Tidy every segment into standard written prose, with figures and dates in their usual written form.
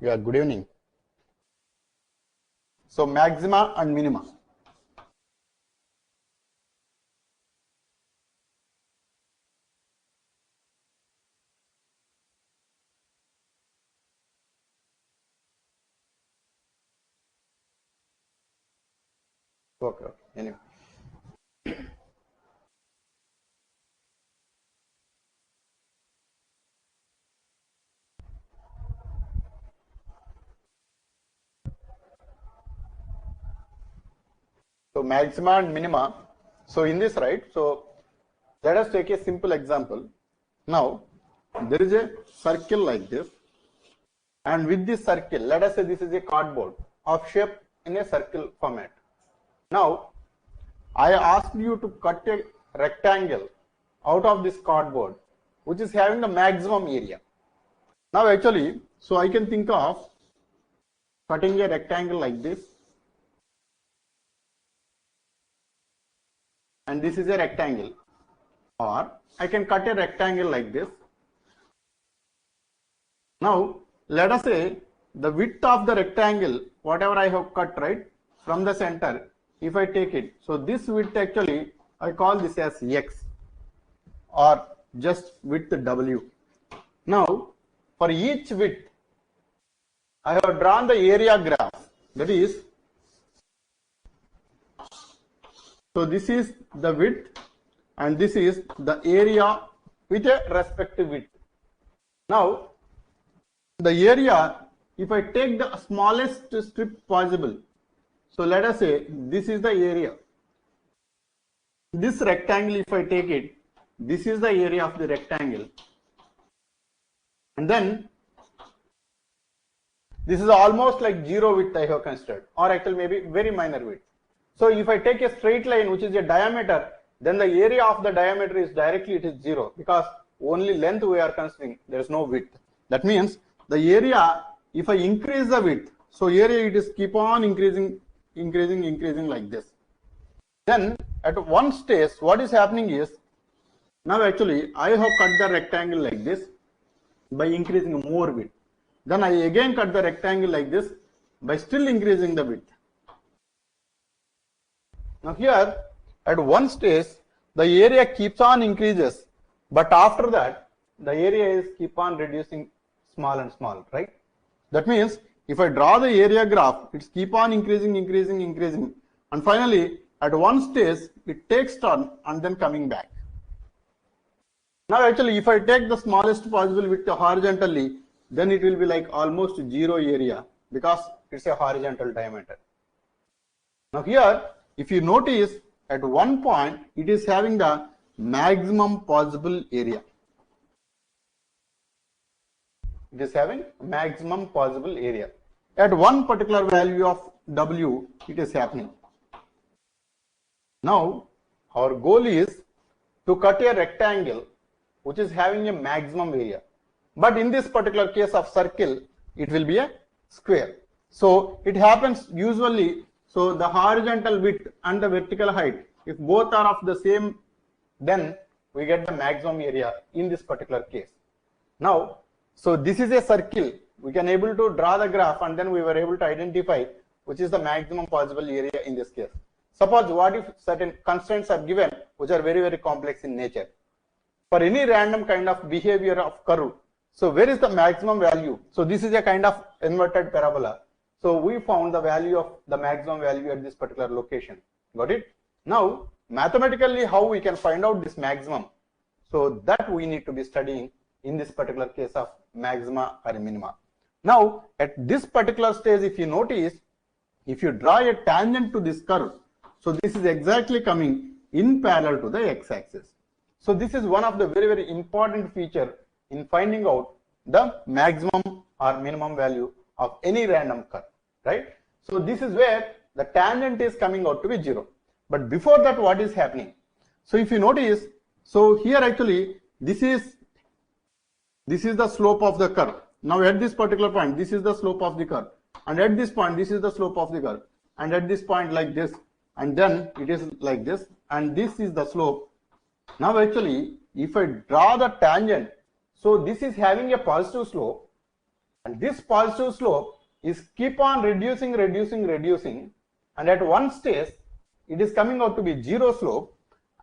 Yeah, good evening. So maxima and minima. Okay. Anyway. So maxima and minima. So in this, right? So let us take a simple example. Now there is a circle like this, and with this circle, let us say this is a cardboard of shape in a circle format. Now I asked you to cut a rectangle out of this cardboard, which is having the maximum area. Now actually, so I can think of cutting a rectangle like this, and this is a rectangle, or I can cut a rectangle like this. Now let us say the width of the rectangle, whatever I have cut, right, from the center, if I take it, so this width actually I call this as x, or just width w. Now for each width I have drawn the area graph, that is, so this is the width and this is the area with a respective width. Now the area, if I take the smallest strip possible, so let us say this is the area. This rectangle, if I take it, this is the area of the rectangle, and then this is almost like zero width I have considered, or actually maybe very minor width. So if I take a straight line which is a diameter, then the area of the diameter is directly, it is zero, because only length we are considering, there is no width. That means the area, if I increase the width, so area it is keep on increasing like this. Then at one stage what is happening is, now actually I have cut the rectangle like this by increasing more width. Then I again cut the rectangle like this by still increasing the width. Now here at one stage the area keeps on increases, but after that the area is keep on reducing small and small, right? That means if I draw the area graph, it's keep on increasing, and finally at one stage it takes turn and then coming back. Now actually if I take the smallest possible width horizontally, then it will be like almost zero area, because it's a horizontal diameter. Now here, if you notice, at one point it is having the maximum possible area. It is having maximum possible area. At one particular value of W, it is happening. Now our goal is to cut a rectangle which is having a maximum area. But in this particular case of circle, it will be a square. So it happens usually, so the horizontal width and the vertical height, if both are of the same, then we get the maximum area in this particular case. Now, so this is a circle, we can able to draw the graph, and then we were able to identify which is the maximum possible area in this case. Suppose what if certain constraints are given which are very complex in nature. For any random kind of behavior of curve, so where is the maximum value? So this is a kind of inverted parabola. So we found the value of the maximum value at this particular location. Got it? Now mathematically how we can find out this maximum? So that we need to be studying in this particular case of maxima or minima. Now at this particular stage, if you notice, if you draw a tangent to this curve, so this is exactly coming in parallel to the x-axis. So this is one of the very important feature in finding out the maximum or minimum value of any random curve, right? So this is where the tangent is coming out to be zero. But before that, what is happening? So if you notice, so here actually this is the slope of the curve. Now at this particular point, this is the slope of the curve, and at this point this is the slope of the curve, and at this point like this, and then it is like this, and this is the slope. Now actually if I draw the tangent, so this is having a positive slope, And this positive slope is keep on reducing, and at one stage it is coming out to be zero slope.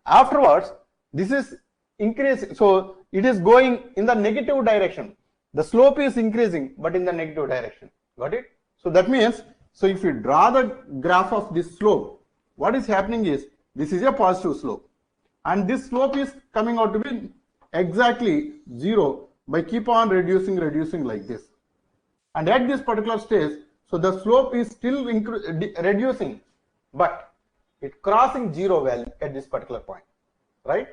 Afterwards, this is increasing, so it is going in the negative direction. The slope is increasing, but in the negative direction. Got it? So that means, so if you draw the graph of this slope, what is happening is, this is a positive slope, and this slope is coming out to be exactly zero by keep on reducing like this. And at this particular stage, so the slope is still reducing, but it crossing zero value at this particular point, right?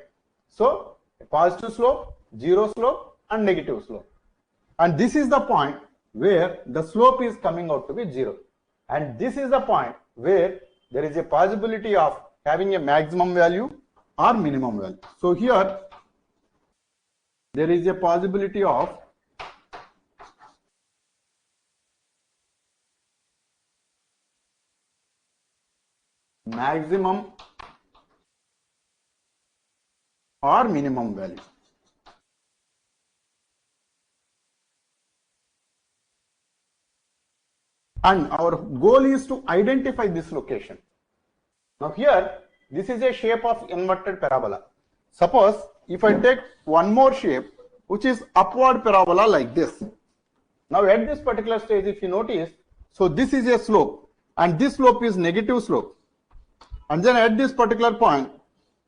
So a positive slope, zero slope, and negative slope. And this is the point where the slope is coming out to be zero. And this is the point where there is a possibility of having a maximum value or minimum value. So here there is a possibility of maximum or minimum value. And our goal is to identify this location. Now here, this is a shape of inverted parabola. Suppose if I take one more shape, which is upward parabola like this. Now at this particular stage, if you notice, so this is a slope, and this slope is negative slope. And then at this particular point,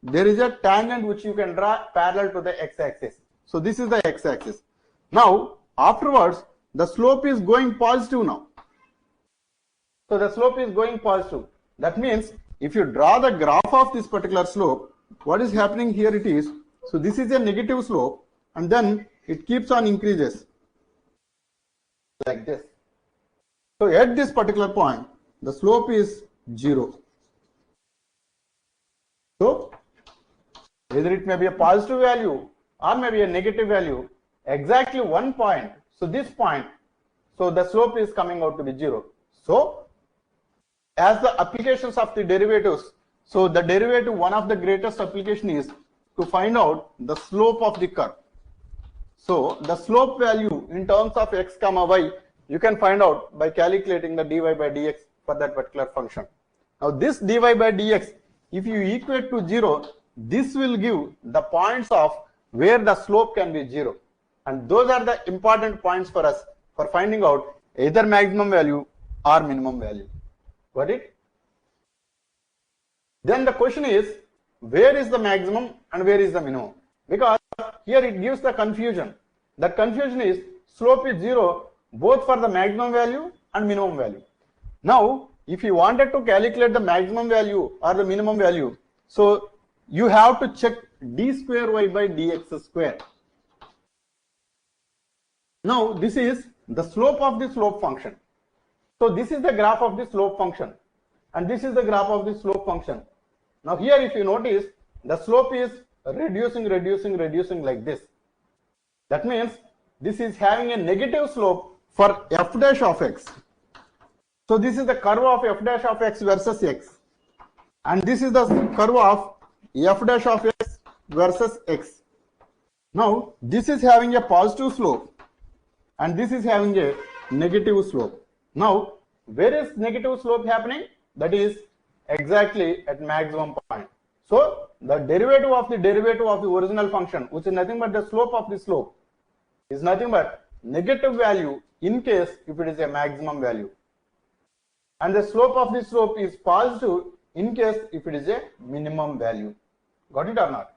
there is a tangent which you can draw parallel to the x-axis. So this is the x-axis. Now afterwards, the slope is going positive now. So the slope is going positive. That means if you draw the graph of this particular slope, what is happening here it is, so this is a negative slope, and then it keeps on increases like this. So at this particular point, the slope is zero. So either it may be a positive value or maybe a negative value, exactly one point. So this point, so the slope is coming out to be zero. So as the applications of the derivatives, so the derivative, one of the greatest application is to find out the slope of the curve. So the slope value in terms of x comma y, you can find out by calculating the dy by dx for that particular function. Now this dy by dx, if you equate to zero, this will give the points of where the slope can be zero. And those are the important points for us for finding out either maximum value or minimum value. Got it? Then the question is, where is the maximum and where is the minimum? Because here it gives the confusion. That confusion is slope is zero both for the maximum value and minimum value. Now, if you wanted to calculate the maximum value or the minimum value, so you have to check d square y by dx square. Now, this is the slope of the slope function. So this is the graph of the slope function, and this is the graph of the slope function. Now here if you notice, the slope is reducing like this. That means this is having a negative slope for f dash of x. So this is the curve of f dash of x versus x, and this is the curve of f dash of x versus x. Now this is having a positive slope and this is having a negative slope. Now, where is negative slope happening? That is exactly at maximum point. So, the derivative of the original function, which is nothing but the slope of the slope, is nothing but negative value in case if it is a maximum value. And the slope of the slope is positive in case if it is a minimum value. Got it or not?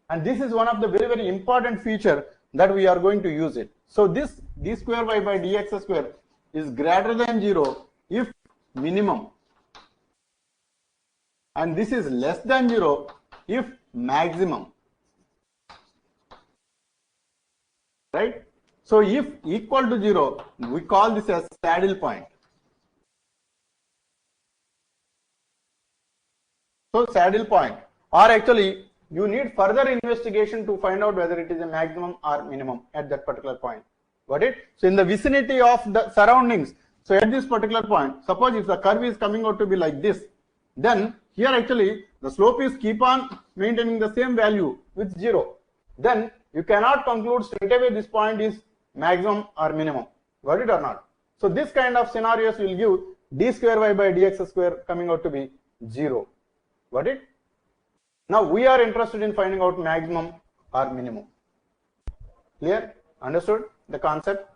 And this is one of the very important feature that we are going to use it. So, this d square y by dx square is greater than 0 if minimum, and this is less than 0 if maximum, right? So if equal to 0, we call this as saddle point. So saddle point, or actually you need further investigation to find out whether it is a maximum or minimum at that particular point. Got it? So in the vicinity of the surroundings, so at this particular point, suppose if the curve is coming out to be like this, then here actually the slope is keep on maintaining the same value with 0. Then you cannot conclude straight away this point is maximum or minimum. Got it or not? So this kind of scenarios will give d square y by dx square coming out to be 0. Got it? Now we are interested in finding out maximum or minimum. Clear? Understood the concept?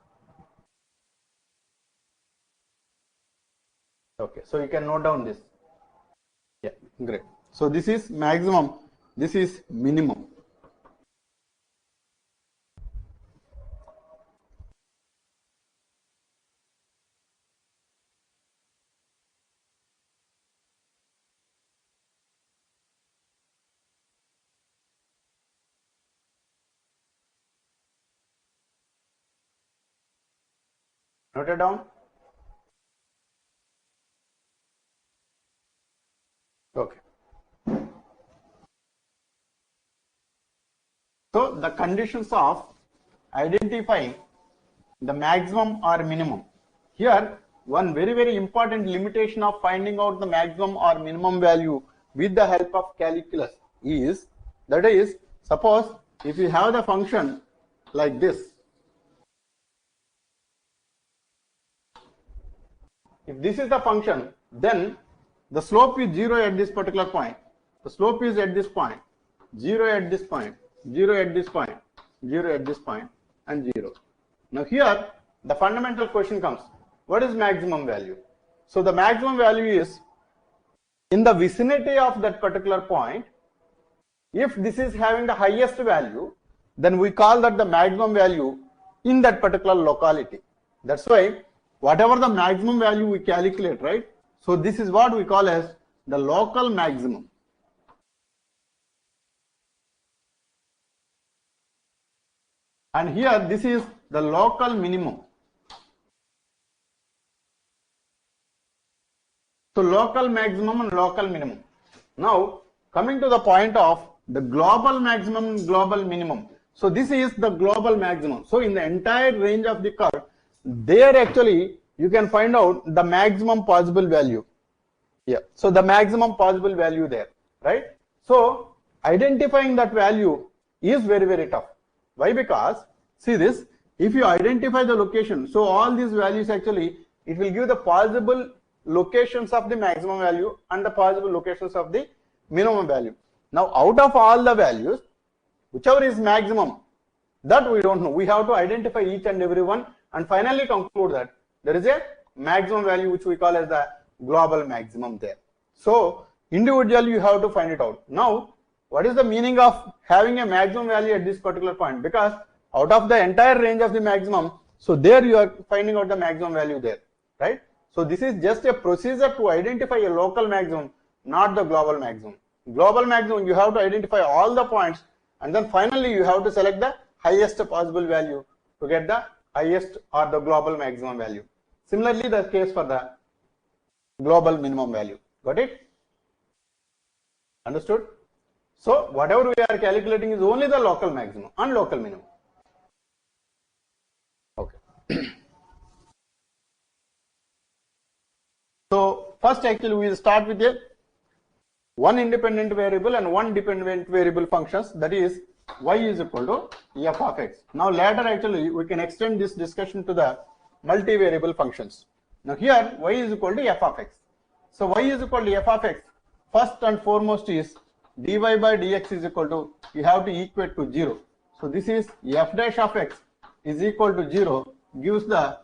Okay, so you can note down this. Yeah, great. So this is maximum, this is minimum. Note it down. Okay. So the conditions of identifying the maximum or minimum. Here, one very important limitation of finding out the maximum or minimum value with the help of calculus is, that is, suppose if you have the function like this, if this is the function, then the slope is 0 at this particular point, the slope is at this point, 0 at this point, 0 at this point, 0 at this point, and 0. Now here the fundamental question comes, what is maximum value? So the maximum value is in the vicinity of that particular point. If this is having the highest value, then we call that the maximum value in that particular locality. That's why whatever the maximum value we calculate, right? So this is what we call as the local maximum. And here this is the local minimum. So local maximum and local minimum. Now coming to the point of the global maximum and global minimum. So this is the global maximum. So in the entire range of the curve, there actually you can find out the maximum possible value. Yeah. So the maximum possible value there, right? So identifying that value is very tough. Why? Because see this, if you identify the location, so all these values actually, it will give the possible locations of the maximum value and the possible locations of the minimum value. Now out of all the values, whichever is maximum, that we don't know. We have to identify each and every one and finally conclude that there is a maximum value which we call as the global maximum there. So individually you have to find it out. Now what is the meaning of having a maximum value at this particular point? Because out of the entire range of the maximum, so there you are finding out the maximum value there, right? So this is just a procedure to identify a local maximum, not the global maximum. Global maximum, you have to identify all the points and then finally you have to select the highest possible value to get the highest or the global maximum value. Similarly, the case for the global minimum value. Got it? Understood? So whatever we are calculating is only the local maximum and local minimum. Okay. So first actually we will start with a one independent variable and one dependent variable functions, that is y is equal to f of x. Now later actually we can extend this discussion to the multivariable functions. Now here y is equal to f of x. So y is equal to f of x, first and foremost is dy by dx is equal to, you have to equate to 0. So this is f dash of x is equal to 0, gives the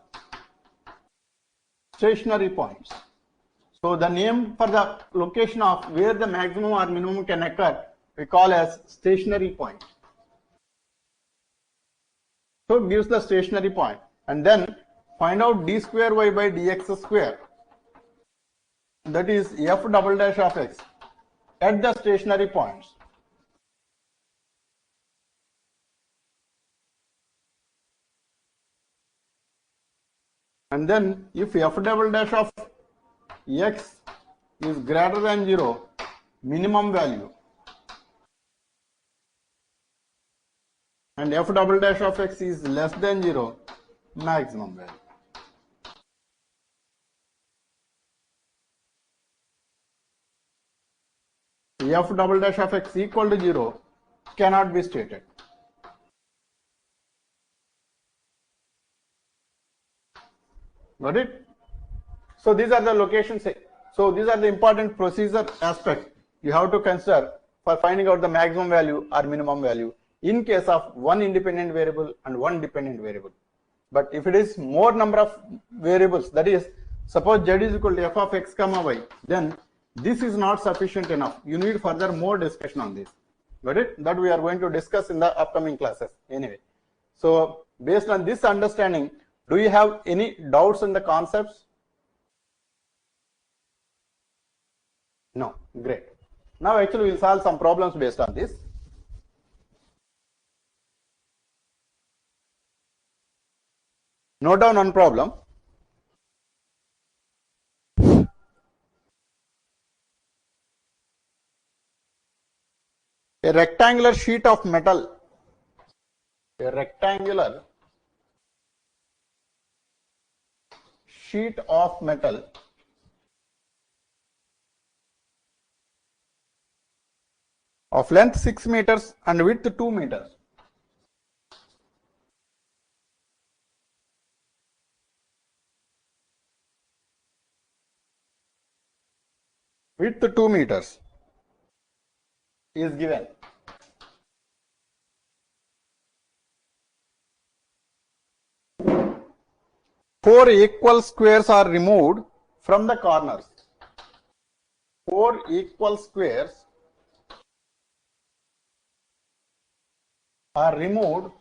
stationary points. So the name for the location of where the maximum or minimum can occur, we call as stationary point. So it gives the stationary point, and then find out d square y by dx square, that is f double dash of x at the stationary points. And then if f double dash of x is greater than 0, minimum value, and f double dash of x is less than 0, maximum value. F double dash of x equal to 0 cannot be stated. Got it? So these are the locations. So these are the important procedure aspects you have to consider for finding out the maximum value or minimum value in case of one independent variable and one dependent variable. But if it is more number of variables, that is, suppose z is equal to f of x comma y, then this is not sufficient enough. You need further more discussion on this. Got it? That we are going to discuss in the upcoming classes anyway. So based on this understanding, do you have any doubts in the concepts? No. Great. Now actually we'll solve some problems based on this. Note down one problem. A rectangular sheet of metal. A rectangular sheet of metal of length 6 meters and width 2 meters. Width 2 meters is given. Four equal squares are removed from the corners. 4 equal squares are removed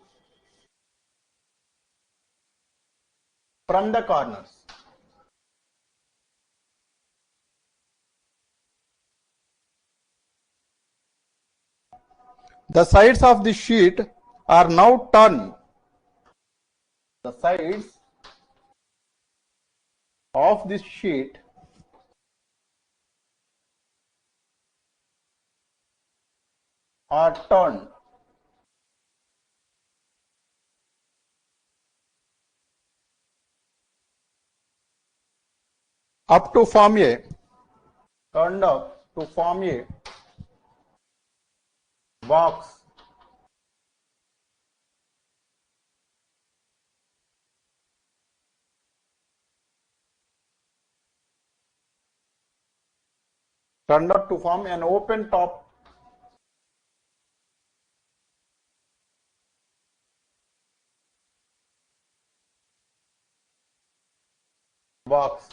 from the corners. The sides of the sheet are now turned. The sides of this sheet are turned. Up to form a, turned up to form a box. Turned up to form an open top box.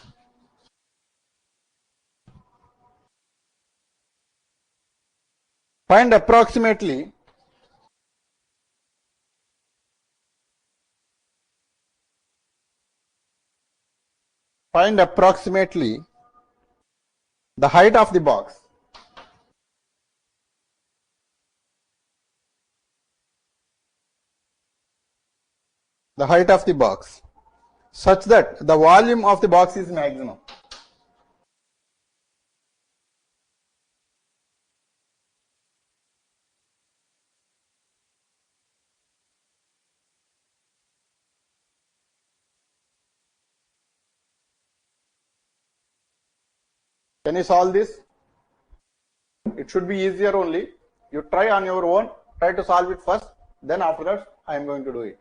Find approximately the height of the box. The height of the box such that the volume of the box is maximum. Can you solve this? It should be easier only. You try on your own, try to solve it first, then after that I am going to do it.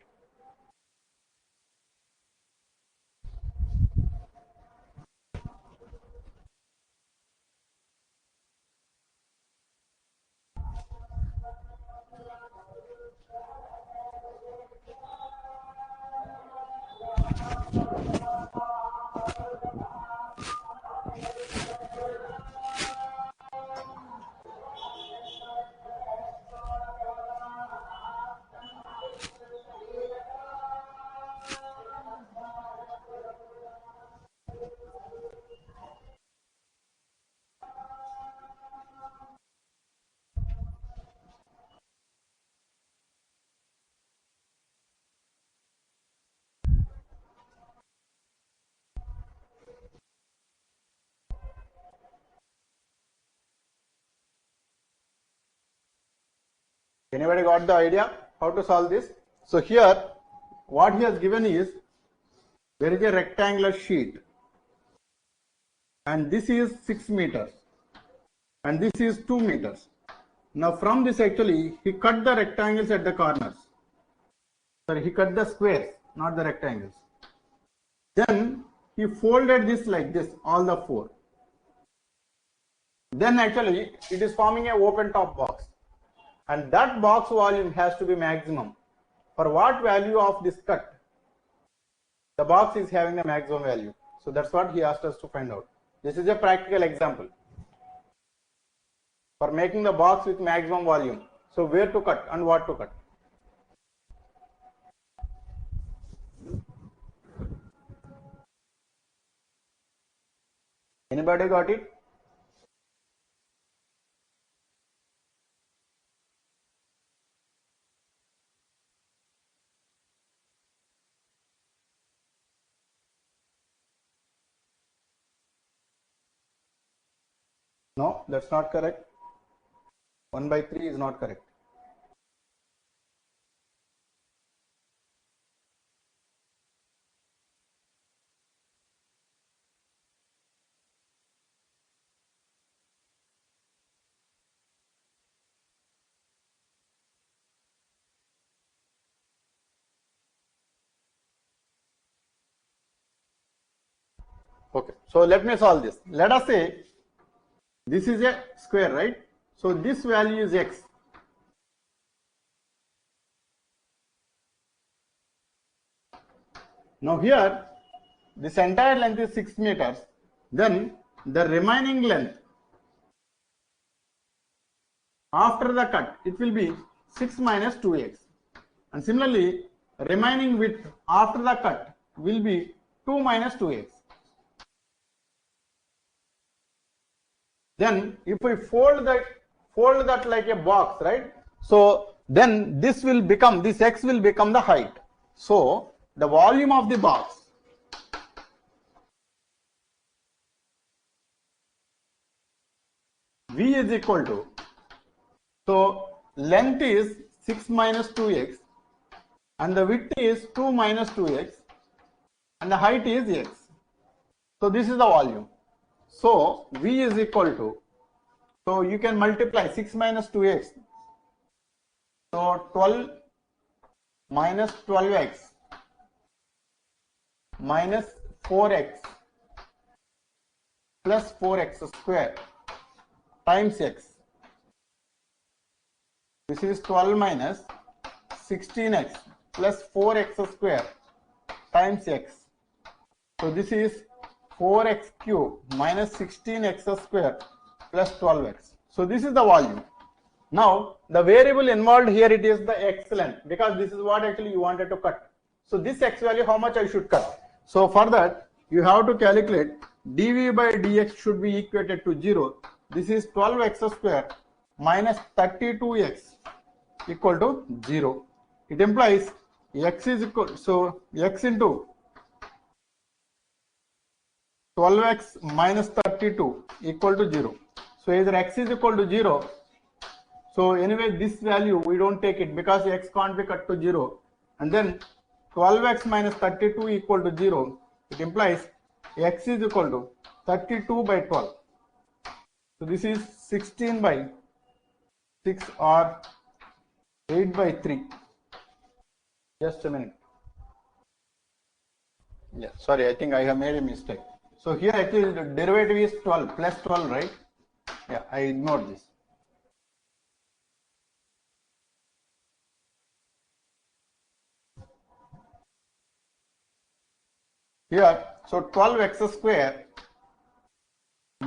Anybody got the idea how to solve this? So here what he has given is, there is a rectangular sheet and this is 6 meters and this is 2 meters. Now from this actually he cut the rectangles at the corners. Sorry, he cut the squares, not the rectangles. Then he folded this like this, all the 4. Then actually it is forming a open top box, and that box volume has to be maximum. For what value of this cut the box is having the maximum value? So that's what he asked us to find out. This is a practical example for making the box with maximum volume. So where to cut and what to cut. Anybody got it? No, that's not correct. 1 by 3 is not correct. Okay, so let me solve this. Let us say this is a square, right? So this value is x. Now here this entire length is 6 meters. Then the remaining length after the cut, it will be 6 minus 2x. And similarly, remaining width after the cut will be 2 minus 2x. Then if we fold that like a box, right? So then this will become, this x will become the height. So the volume of the box V is equal to, so length is 6 minus 2x and the width is 2 minus 2x and the height is x. So this is the volume. So V is equal to, so you can multiply 6 minus 2x. So 12 minus 12x minus 4x plus 4x square times x. This is 12 minus 16x plus 4x square times x. So this is 4x cube minus 16x square plus 12x. So this is the volume. Now the variable involved here, it is the x length, because this is what actually you wanted to cut. So this x value, how much I should cut? So for that you have to calculate dv by dx should be equated to 0. This is 12x square minus 32x equal to 0. It implies x is equal, so x into 12x minus 32 equal to 0. So either x is equal to 0. So anyway, this value we don't take it because x can't be cut to 0. And then 12x minus 32 equal to 0. It implies x is equal to 32 by 12. So this is 16 by 6 or 8 by 3. Just a minute. Yeah, sorry, I think I have made a mistake. So here actually the derivative is 12 plus 12, right? Yeah, I ignored this. Here, so 12x square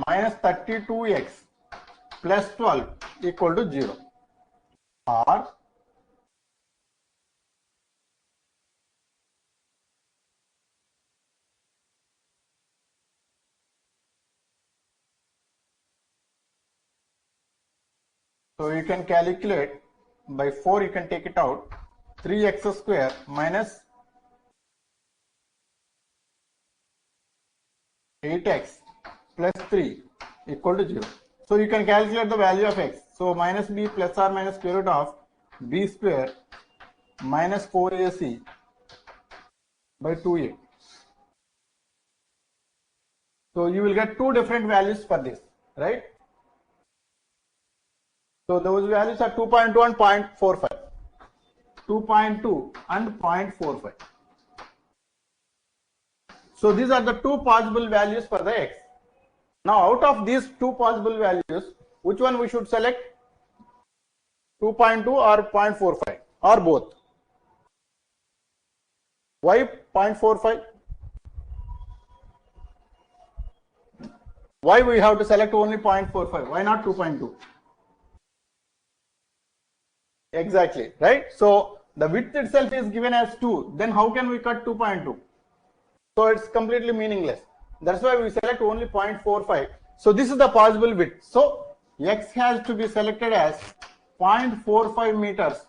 minus 32x plus 12 equal to 0. Or so you can calculate by 4, you can take it out. 3x square minus 8x plus 3 equal to 0. So you can calculate the value of x. So minus b plus or minus square root of b square minus 4ac by 2a. So you will get two different values for this, right? So those values are 2.2 and 0.45. 2.2 and 0.45. So these are the two possible values for the x. Now out of these two possible values, which one we should select? 2.2 or 0.45 or both? Why 0.45? Why we have to select only 0.45? Why not 2.2? Exactly, right? So the width itself is given as 2. Then how can we cut 2.2? So it's completely meaningless. That's why we select only 0.45. So this is the possible width. So x has to be selected as 0.45 meters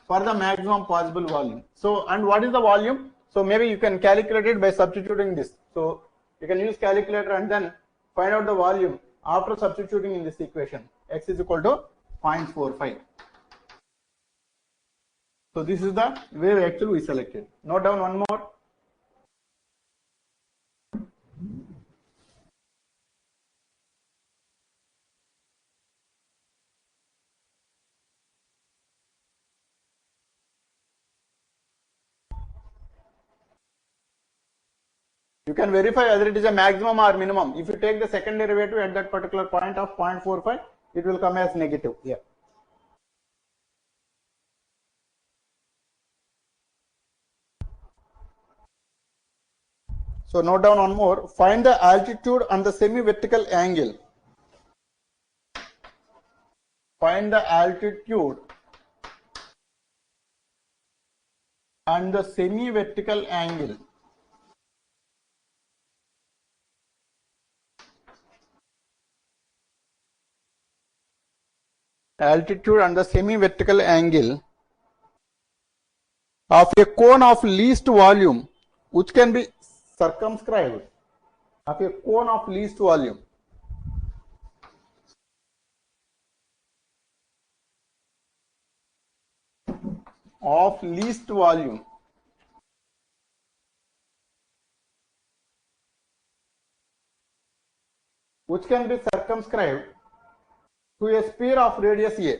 for the maximum possible volume. So, and what is the volume? So maybe you can calculate it by substituting this. So you can use calculator and then find out the volume after substituting in this equation. X is equal to 0.45. So this is the way actually we selected. Note down one more. You can verify whether it is a maximum or minimum. If you take the second derivative at that particular point of 0.45, it will come as negative here. So note down one more. Find the altitude and the semi-vertical angle. Find the altitude and the semi-vertical angle. Altitude and the semi-vertical angle of a cone of least volume which can be circumscribed. Of a cone of least volume. Of least volume. Which can be circumscribed to a sphere of radius a.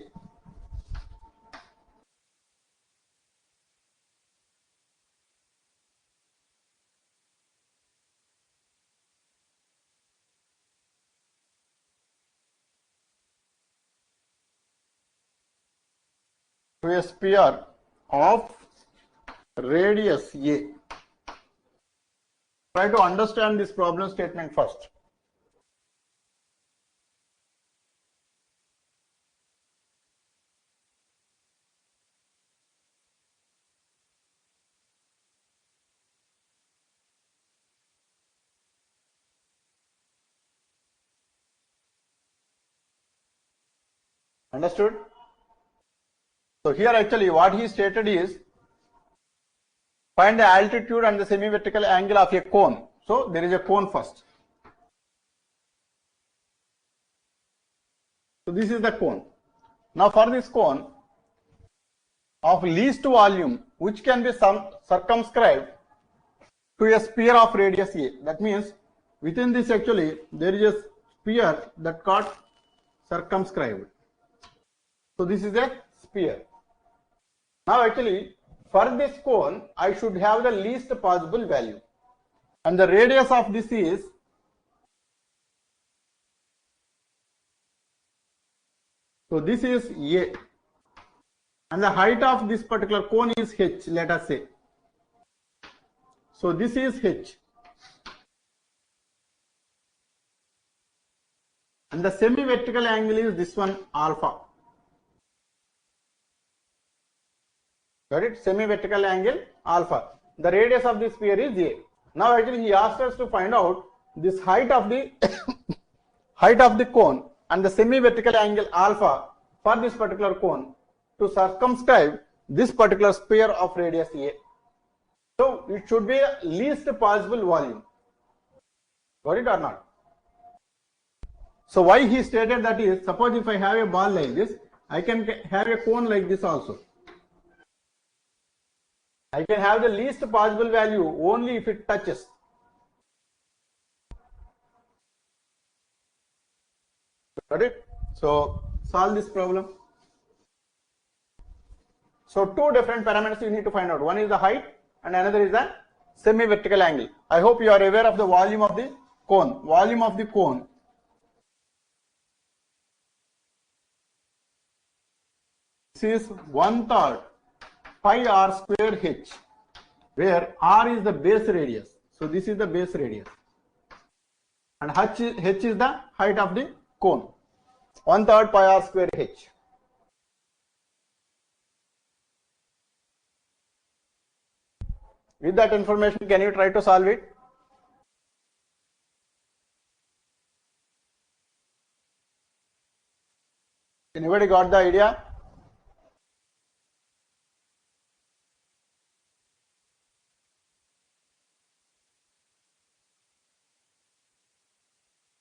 To a sphere of radius a. Try to understand this problem statement first. Understood? So here actually what he stated is find the altitude and the semi-vertical angle of a cone. So there is a cone first. So this is the cone. Now for this cone of least volume which can be circumscribed to a sphere of radius a. That means within this actually there is a sphere that got circumscribed. So this is a sphere. Now actually for this cone I should have the least possible value and the radius of this is so this is a and the height of this particular cone is h, let us say. So this is h and the semi-vertical angle is this one alpha. Got it? Semi-vertical angle alpha. The radius of this sphere is a. Now actually he asked us to find out this height of the height of the cone and the semi-vertical angle alpha for this particular cone to circumscribe this particular sphere of radius a. So it should be the least possible volume. Got it or not? So why he stated that is, suppose if I have a ball like this, I can have a cone like this also. I can have the least possible value only if it touches. Got it? So solve this problem. So two different parameters you need to find out. One is the height and another is the semi-vertical angle. I hope you are aware of the volume of the cone. Volume of the cone this is 1/3 pi r square h, where r is the base radius. So this is the base radius, and h is the height of the cone. 1/3 pi r square h. With that information, can you try to solve it? Anybody got the idea?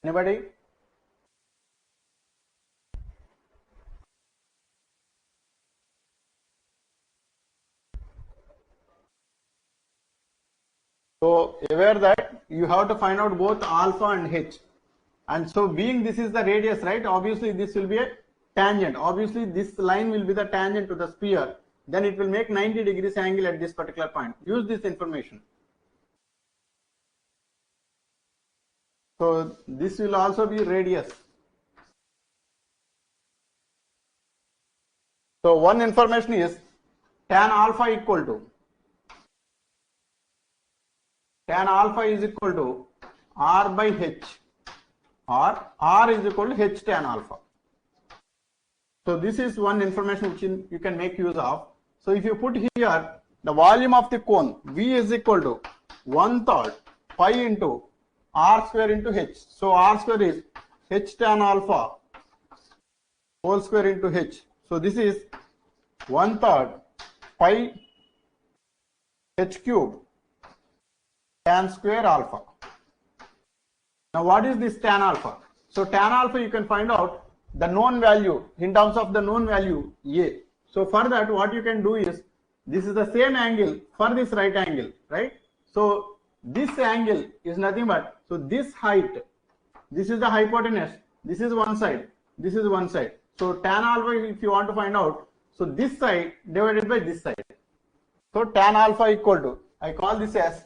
Anybody? So aware that you have to find out both alpha and h, and so being this is the radius, right? Obviously this will be a tangent. Obviously this line will be the tangent to the sphere. Then it will make 90 degrees angle at this particular point. Use this information. So this will also be radius. So one information is tan alpha is equal to r by h, or r is equal to h tan alpha. So this is one information which you can make use of. So if you put here the volume of the cone, V is equal to 1/3 pi into r square into h. So r square is h tan alpha whole square into h. So this is 1/3 pi h cube tan square alpha. Now what is this tan alpha? So tan alpha you can find out the known value in terms of the known value A. So for that what you can do is, this is the same angle for this right angle, right? So this angle is nothing but, so this height, this is the hypotenuse, this is one side, this is one side. So tan alpha if you want to find out, so this side divided by this side. So tan alpha equal to, I call this as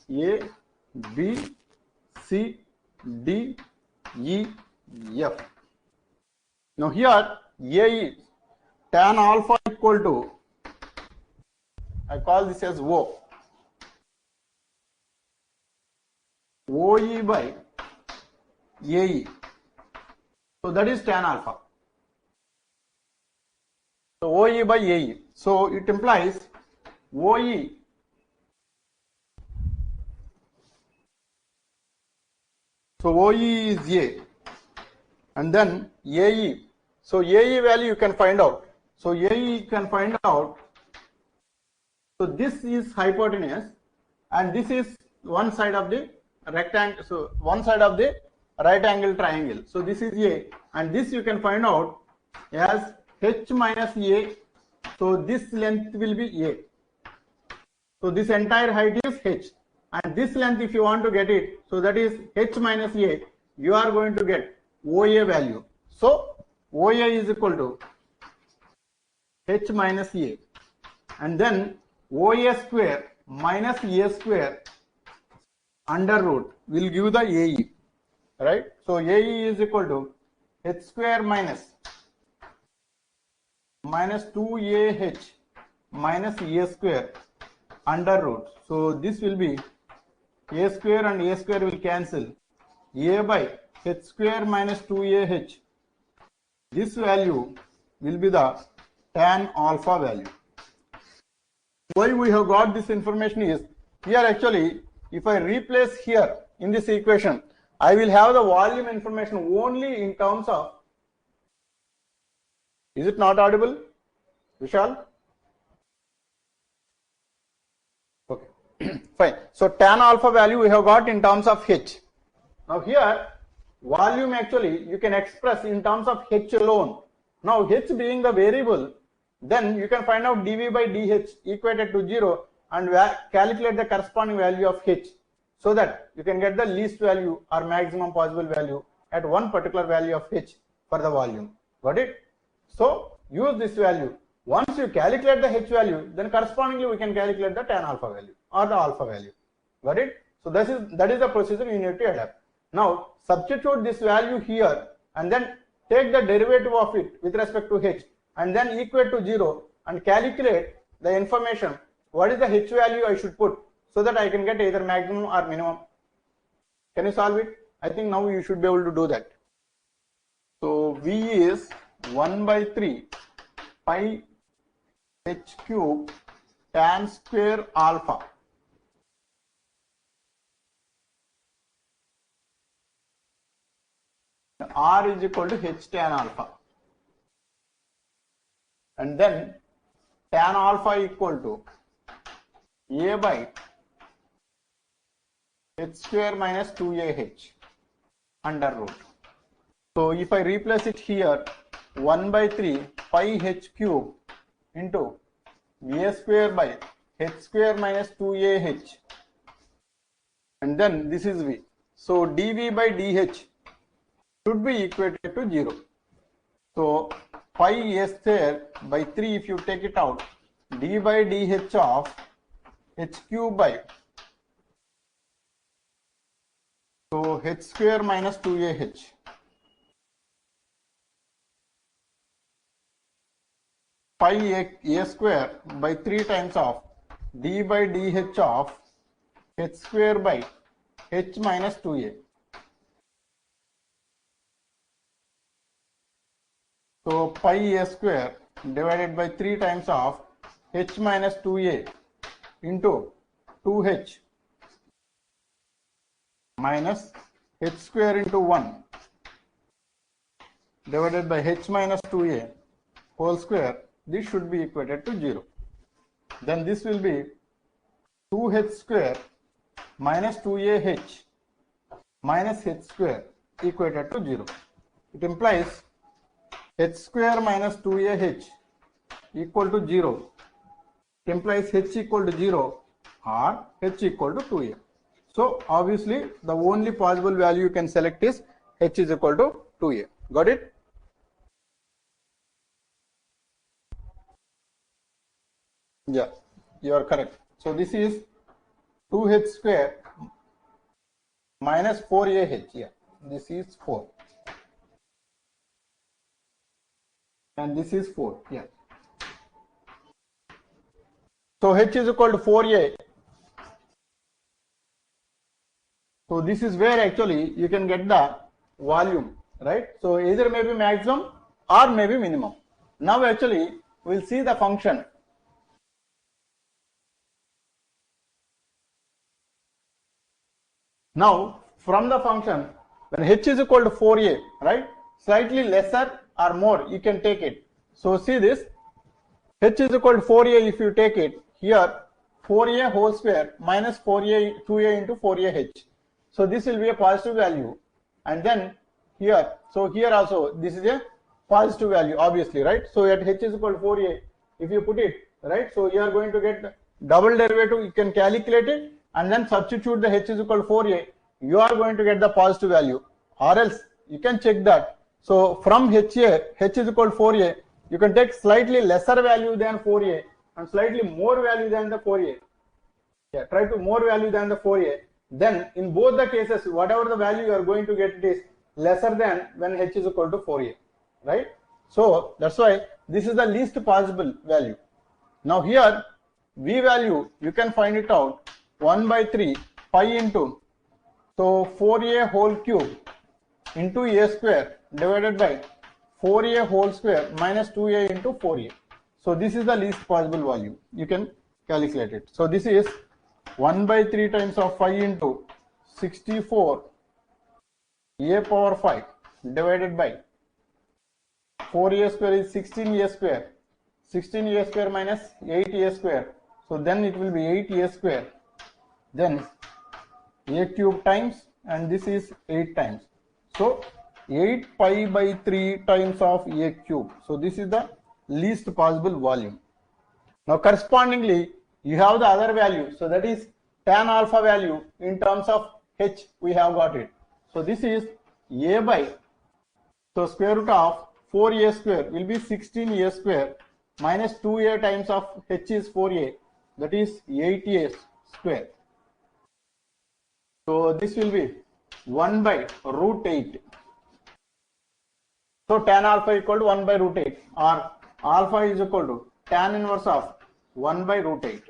A, B, C, D, E, F. Now here A is tan alpha equal to, I call this as O. OE by AE. So that is tan alpha. So OE by AE. So it implies OE so OE is A, and then AE. So AE value you can find out. So AE you can find out. So this is hypotenuse, and this is one side of the rectangle. So one side of the right angle triangle. So this is A, and this you can find out as h minus A. So this length will be A. So this entire height is h, and this length if you want to get it, so that is h minus A. You are going to get OA value. So OA is equal to h minus A, and then OA square minus A square under root will give the AE, right? So AE is equal to h square minus 2AH minus A square under root. So this will be A square and A square will cancel. A by h square minus 2AH. This value will be the tan alpha value. Why we have got this information is, here actually if I replace here in this equation, I will have the volume information only in terms of, is it not audible, Vishal? Okay, fine. So tan alpha value we have got in terms of h. Now here volume actually you can express in terms of h alone. Now h being the variable, then you can find out dV by dH equated to 0 and calculate the corresponding value of h, so that you can get the least value or maximum possible value at one particular value of h for the volume. Got it? So use this value. Once you calculate the h value, then correspondingly we can calculate the tan alpha value or the alpha value. Got it? So that is the procedure you need to adapt. Now substitute this value here and then take the derivative of it with respect to h and then equate to 0 and calculate the information. What is the h value I should put so that I can get either maximum or minimum? Can you solve it? I think now you should be able to do that. So V is 1 by 3 pi h cube tan square alpha. R is equal to h tan alpha. And then tan alpha equal to a by h square minus 2ah under root. So if I replace it here, 1 by 3 pi h cube into a square by h square minus 2ah, and then this is v. So dv by dh should be equated to 0. So pi a square by 3, if you take it out, d by dh of h cube by, so h square minus 2ah, pi a square by 3 times of d by dh of h square by h minus 2a. So pi a square divided by 3 times of h minus 2a into 2h minus h square into 1 divided by h minus 2a whole square. This should be equated to 0. Then this will be 2h square minus 2ah minus h square equated to 0. It implies h square minus 2ah equal to 0. It implies h equal to 0 or h equal to 2a. So obviously the only possible value you can select is h is equal to 2a. Got it? Yeah, you are correct. So this is 2h square minus 4ah. Yeah, this is 4. And this is 4. Yeah. So h is equal to 4a. So this is where actually you can get the volume, right? So either maybe maximum or maybe minimum. Now actually we'll see the function. Now from the function, when h is equal to 4a, right? Slightly lesser or more, you can take it. So see this, h is equal to 4a. If you take it here, 4a whole square minus 4a 2a into 4ah. So this will be a positive value, and then here, so here also this is a positive value, obviously, right? So at h is equal to 4a, if you put it, right, so you are going to get double derivative. You can calculate it and then substitute the h is equal to 4a. You are going to get the positive value, or else you can check that. So from h is equal to 4a, you can take slightly lesser value than 4a and slightly more value than the 4a. Yeah, try to more value than the 4a. Then in both the cases, whatever the value you are going to get, it is lesser than when h is equal to 4a, right? So that's why this is the least possible value. Now here v value, you can find it out, 1 by 3 pi into, so 4a whole cube into a square divided by 4a whole square minus 2a into 4a. So this is the least possible value. You can calculate it. So this is 1 by 3 times of 5 into 64 a power 5 divided by 4a square is 16a square. 16a square minus 8a square. So then it will be 8a square. Then a cube times, and this is 8 times. So 8 pi by 3 times of a cube. So this is the least possible volume. Now correspondingly, you have the other value. So that is tan alpha value in terms of h, we have got it. So this is a by, so square root of 4a square will be 16a square minus 2a times of h is 4a, that is 8a square. So this will be 1 by root 8. So tan alpha equal to 1 by root 8, or alpha is equal to tan inverse of 1 by root 8.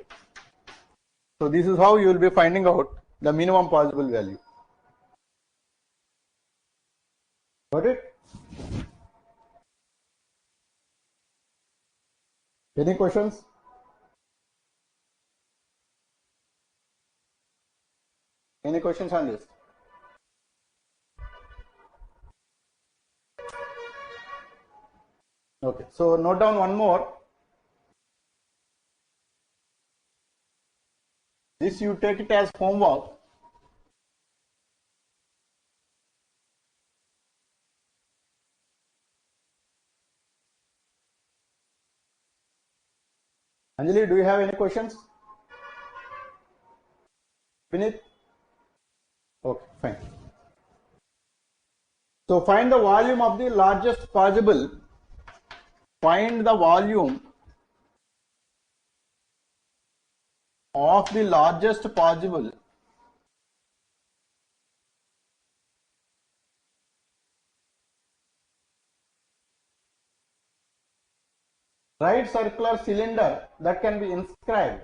So this is how you will be finding out the minimum possible value. Got it? Any questions? Any questions on this? Okay, so note down one more. This you take it as homework. Anjali, do you have any questions? Vinith? Okay, fine. So find the volume of the largest possible. Find the volume of the largest possible right circular cylinder that can be inscribed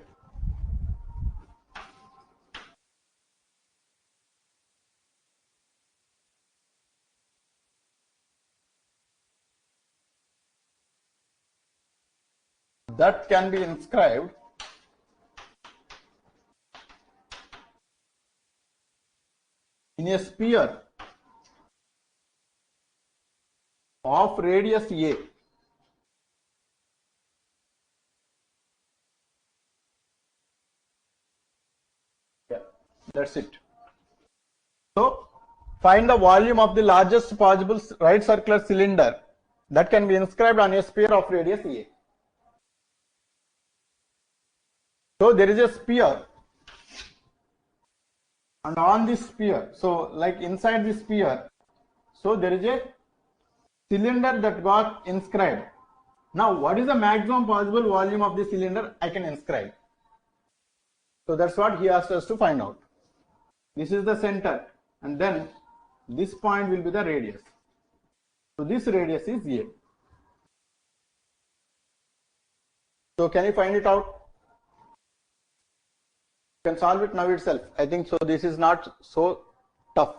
in a sphere of radius A. Yeah, that's it. So find the volume of the largest possible right circular cylinder that can be inscribed on a sphere of radius A. So there is a sphere, and on this sphere, so like inside this sphere, so there is a cylinder that got inscribed. Now what is the maximum possible volume of the cylinder I can inscribe? So that's what he asked us to find out. This is the center, and then this point will be the radius. So this radius is A. So can you find it out? You can solve it now itself. I think so. This is not so tough.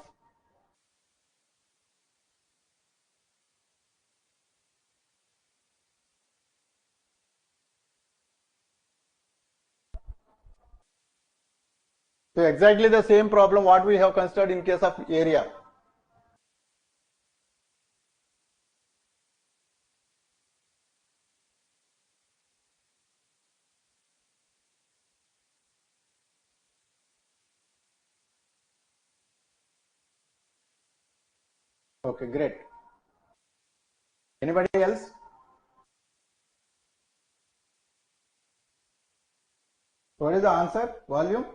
So exactly the same problem what we have considered in case of area. Okay, great. Anybody else? What is the answer? Volume?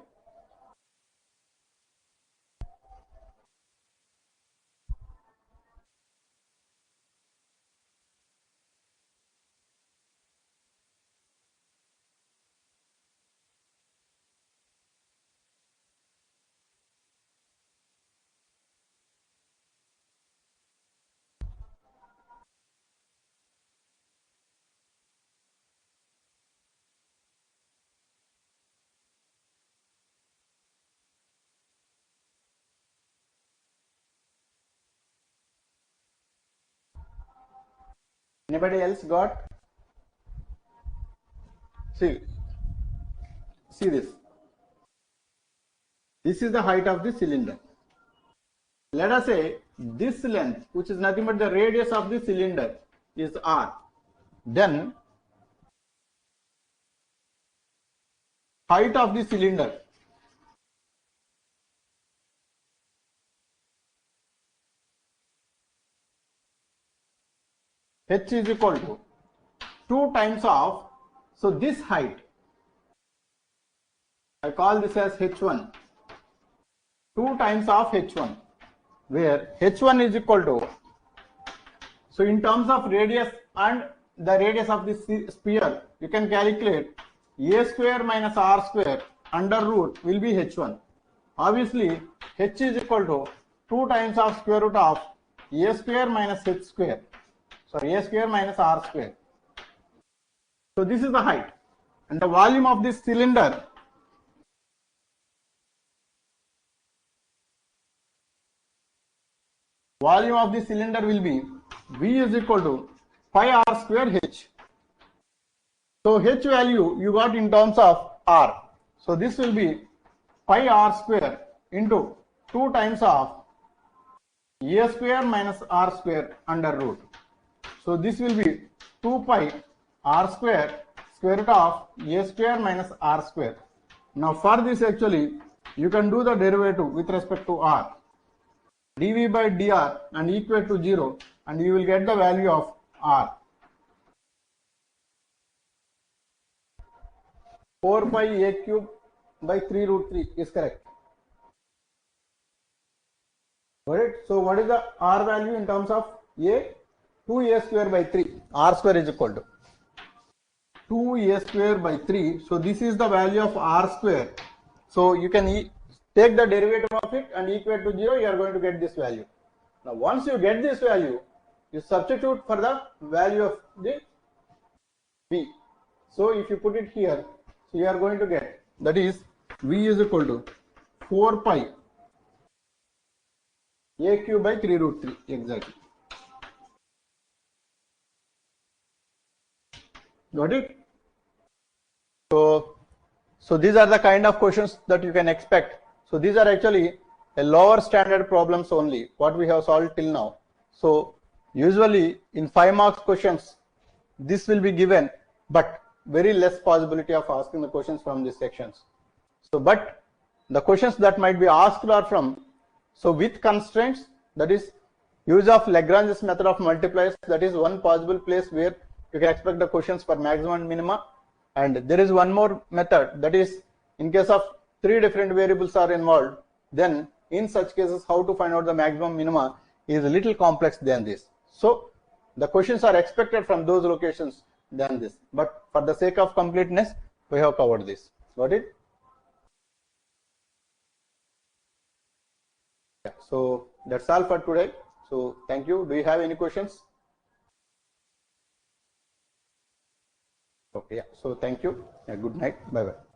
Anybody else got? See this. This is the height of the cylinder. Let us say this length, which is nothing but the radius of the cylinder, is R. Then height of the cylinder H is equal to 2 times of, so this height, I call this as H1, 2 times of H1, where H1 is equal to, so in terms of radius and the radius of this sphere, you can calculate A square minus R square under root will be H1. Obviously, h is equal to 2 times of square root of a square minus h square. Sorry, a square minus r square. So this is the height, and the volume of this cylinder will be V is equal to pi r square h. So h value you got in terms of r. So this will be pi r square into 2 times of a square minus r square under root. So this will be 2 pi r square square root of a square minus r square. Now for this actually you can do the derivative with respect to r. dv by dr and equate to 0, and you will get the value of r. 4 pi a cube by 3 root 3 is correct. Got it? So what is the r value in terms of a? 2a square by 3. R square is equal to 2a square by 3. So this is the value of r square. So you can take the derivative of it and equate to 0, you are going to get this value. Now once you get this value, you substitute for the value of the v. So if you put it here, so you are going to get, that is v is equal to 4 pi a cube by 3 root 3 exactly. Got it? So these are the kind of questions that you can expect. So these are actually a lower standard problems only, what we have solved till now. So usually in 5 marks questions, this will be given, but very less possibility of asking the questions from these sections. So, but the questions that might be asked are from, so with constraints, that is use of Lagrange's method of multipliers, that is one possible place where you can expect the questions for maximum and minima. And there is one more method, that is in case of 3 different variables are involved, then in such cases how to find out the maximum minima is a little complex than this. So the questions are expected from those locations than this, but for the sake of completeness we have covered this. Got it? Yeah, so that's all for today. So thank you. Do you have any questions? Okay, yeah. So thank you. Yeah, good night. Bye bye.